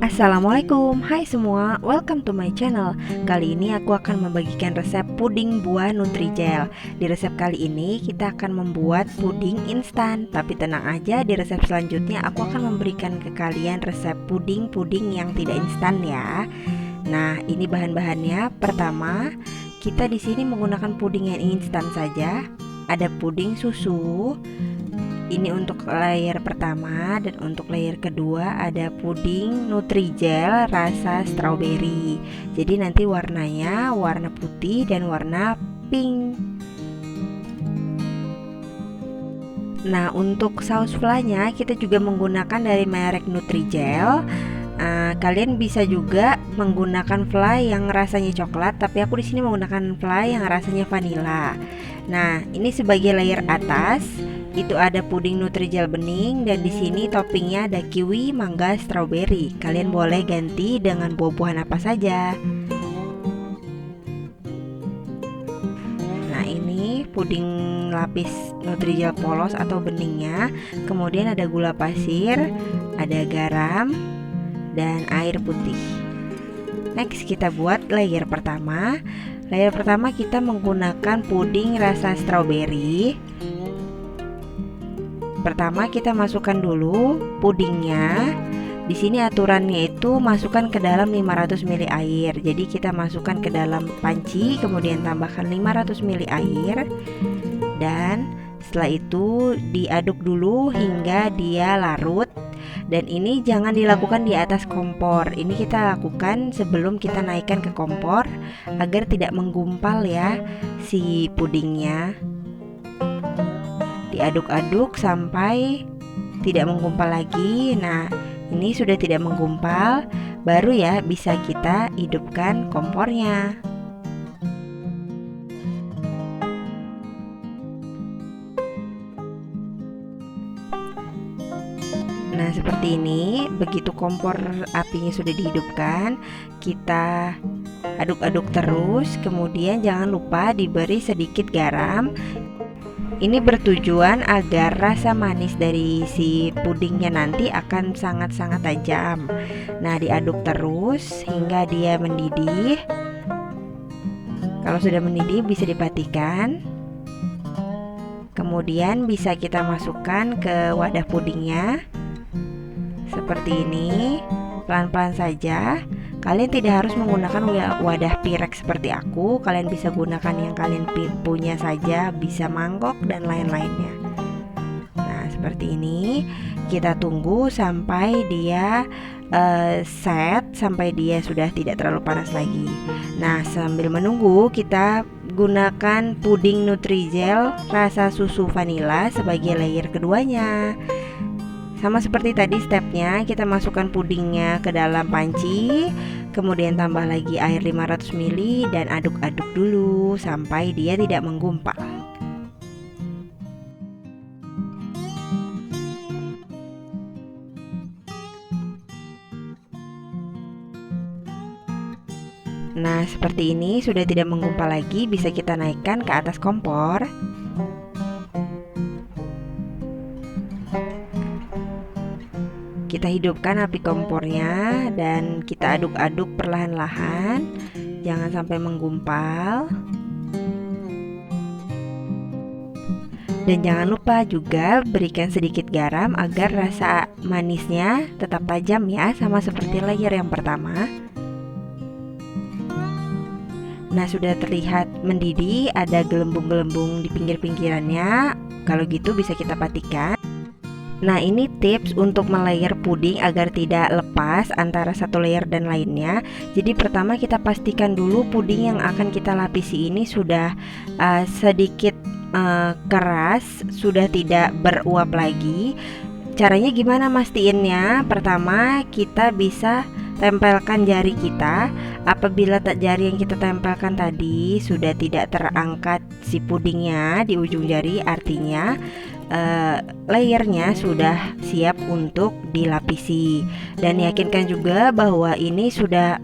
Assalamualaikum, hai semua, welcome to my channel. Kali ini aku akan membagikan resep puding buah Nutrijel. Di resep kali ini kita akan membuat puding instan. Tapi tenang aja, di resep selanjutnya aku akan memberikan ke kalian resep puding-puding yang tidak instan ya. Nah, ini bahan-bahannya. Pertama, kita di sini menggunakan puding yang instan saja. Ada puding susu. Ini untuk layer pertama, dan untuk layer kedua ada puding Nutrijel rasa strawberry. Jadi nanti warnanya warna putih dan warna pink. Nah, untuk saus flanya kita juga menggunakan dari merek Nutrijel. Kalian bisa juga menggunakan fly yang rasanya coklat, tapi aku di sini menggunakan fly yang rasanya vanila. Nah, ini sebagai layer atas. Itu ada puding Nutrijel bening, dan di sini toppingnya ada kiwi, mangga, strawberry. Kalian boleh ganti dengan buah-buahan apa saja. Nah, ini puding lapis Nutrijel polos atau beningnya. Kemudian ada gula pasir, ada garam, dan air putih. Next, kita buat layer pertama. Layer pertama kita menggunakan puding rasa strawberry. Pertama kita masukkan dulu pudingnya. Di sini aturannya itu masukkan ke dalam 500 ml air. Jadi kita masukkan ke dalam panci, kemudian tambahkan 500 ml air. Dan setelah itu diaduk dulu hingga dia larut. Dan ini jangan dilakukan di atas kompor. Ini kita lakukan sebelum kita naikkan ke kompor agar tidak menggumpal ya si pudingnya. Diaduk-aduk sampai tidak menggumpal lagi. Nah, ini sudah tidak menggumpal, baru ya bisa kita hidupkan kompornya. Nah, seperti ini. Begitu kompor apinya sudah dihidupkan, kita aduk-aduk terus. Kemudian jangan lupa diberi sedikit garam. Ini bertujuan agar rasa manis dari si pudingnya nanti akan sangat-sangat tajam. Nah, diaduk terus hingga dia mendidih. Kalau sudah mendidih bisa dimatikan. Kemudian bisa kita masukkan ke wadah pudingnya. Seperti ini, pelan-pelan saja. Kalian tidak harus menggunakan wadah Pyrex seperti aku. Kalian bisa gunakan yang kalian punya saja, bisa mangkok dan lain-lainnya. Nah, seperti ini. Kita tunggu sampai dia set, sampai dia sudah tidak terlalu panas lagi. Nah, sambil menunggu kita gunakan puding Nutrijel rasa susu vanila sebagai layer keduanya. Sama seperti tadi stepnya, kita masukkan pudingnya ke dalam panci, kemudian tambah lagi air 500 ml dan aduk-aduk dulu sampai dia tidak menggumpal. Nah, seperti ini sudah tidak menggumpal lagi, bisa kita naikkan ke atas kompor. Kita hidupkan api kompornya dan kita aduk-aduk perlahan-lahan, jangan sampai menggumpal. Dan jangan lupa juga berikan sedikit garam agar rasa manisnya tetap tajam ya, sama seperti layer yang pertama. Nah, sudah terlihat mendidih, ada gelembung-gelembung di pinggir-pinggirannya. Kalau gitu bisa kita patikan. Nah, ini tips untuk melayer puding agar tidak lepas antara satu layer dan lainnya. Jadi pertama kita pastikan dulu puding yang akan kita lapisi ini sudah sedikit keras, sudah tidak beruap lagi. Caranya gimana mastiinnya? Pertama kita bisa tempelkan jari kita. Apabila jari yang kita tempelkan tadi sudah tidak terangkat si pudingnya di ujung jari, artinya layernya sudah siap untuk dilapisi. Dan yakinkan juga bahwa ini sudah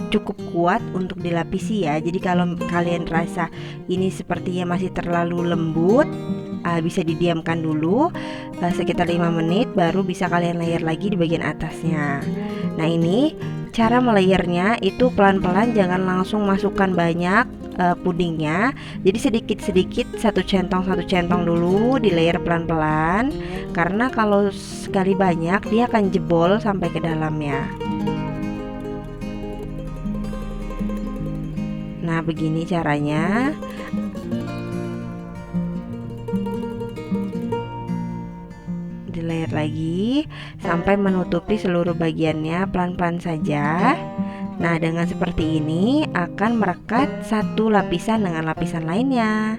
cukup kuat untuk dilapisi ya. Jadi kalau kalian rasa ini sepertinya masih terlalu lembut, bisa didiamkan dulu sekitar 5 menit, baru bisa kalian layer lagi di bagian atasnya. Nah, ini cara melayernya itu pelan-pelan, jangan langsung masukkan banyak pudingnya. Jadi sedikit-sedikit, satu centong dulu, di layer pelan-pelan, karena kalau sekali banyak dia akan jebol sampai ke dalamnya. Nah, begini caranya. Di layer lagi sampai menutupi seluruh bagiannya, pelan-pelan saja. Nah, dengan seperti ini akan merekat satu lapisan dengan lapisan lainnya.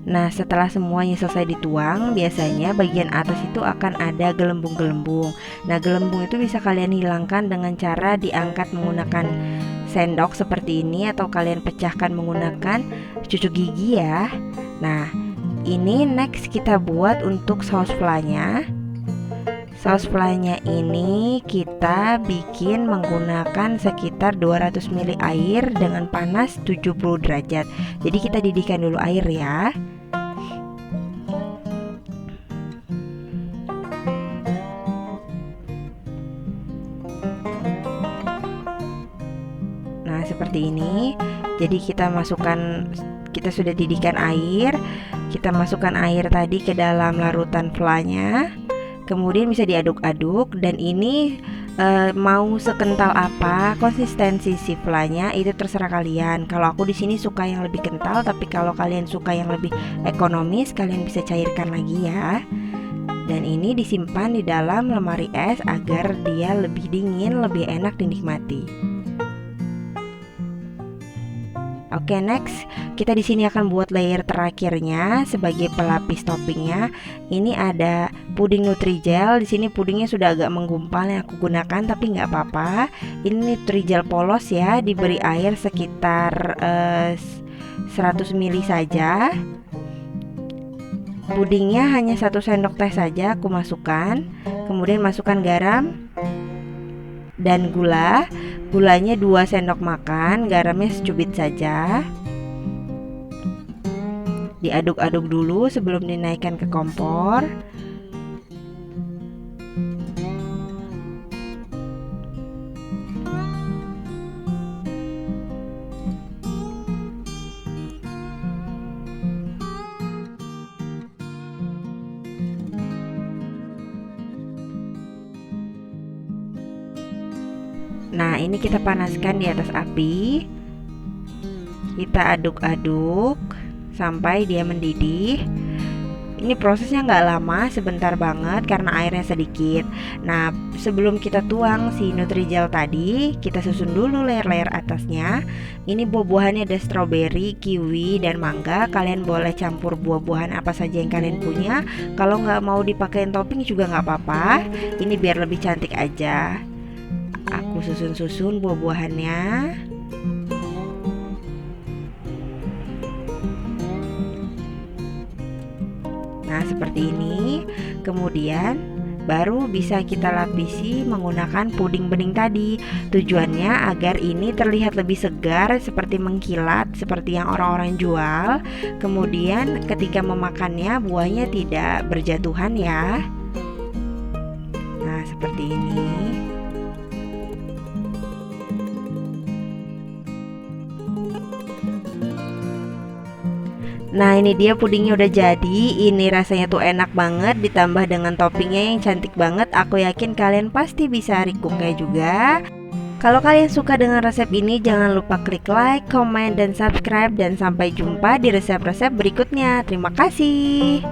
Nah, setelah semuanya selesai dituang, biasanya bagian atas itu akan ada gelembung-gelembung. Nah, gelembung itu bisa kalian hilangkan dengan cara diangkat menggunakan sendok seperti ini, atau kalian pecahkan menggunakan cucuk gigi ya. Nah, ini next kita buat untuk saus flanya. Saus flanya ini kita bikin menggunakan sekitar 200 ml air dengan panas 70 derajat. Jadi kita didihkan dulu air ya. Nah, seperti ini. Jadi kita sudah didihkan air. Kita masukkan air tadi ke dalam larutan flanya. Kemudian bisa diaduk-aduk, dan ini mau sekental apa konsistensi si flanya itu terserah kalian. Kalau aku di sini suka yang lebih kental, tapi kalau kalian suka yang lebih ekonomis, kalian bisa cairkan lagi ya. Dan ini disimpan di dalam lemari es agar dia lebih dingin, lebih enak dinikmati. Oke, next kita di sini akan buat layer terakhirnya sebagai pelapis toppingnya. Ini ada puding Nutrijel. Di sini pudingnya sudah agak menggumpal yang aku gunakan, tapi nggak apa-apa. Ini Nutrijel polos ya, diberi air sekitar 100 ml saja. Pudingnya hanya 1 sendok teh saja aku masukkan. Kemudian masukkan garam dan gula. Gulanya 2 sendok makan, garamnya secubit saja. Diaduk-aduk dulu sebelum dinaikkan ke kompor. Nah, ini kita panaskan di atas api. Kita aduk-aduk sampai dia mendidih. Ini prosesnya nggak lama, sebentar banget karena airnya sedikit. Nah, sebelum kita tuang si Nutrijel tadi, kita susun dulu layer-layer atasnya. Ini buah-buahannya ada stroberi, kiwi, dan mangga. Kalian boleh campur buah-buahan apa saja yang kalian punya. Kalau nggak mau dipakein topping juga nggak apa-apa. Ini biar lebih cantik aja. Aku susun-susun buah-buahannya. Nah, seperti ini. Kemudian baru bisa kita lapisi menggunakan puding bening tadi. Tujuannya agar ini terlihat lebih segar, seperti mengkilat, seperti yang orang-orang jual. Kemudian ketika memakannya, buahnya tidak berjatuhan ya. Nah, seperti ini. Nah, ini dia pudingnya udah jadi. Ini rasanya tuh enak banget, ditambah dengan toppingnya yang cantik banget. Aku yakin kalian pasti bisa recooknya juga. Kalau kalian suka dengan resep ini, jangan lupa klik like, comment, dan subscribe. Dan sampai jumpa di resep-resep berikutnya. Terima kasih.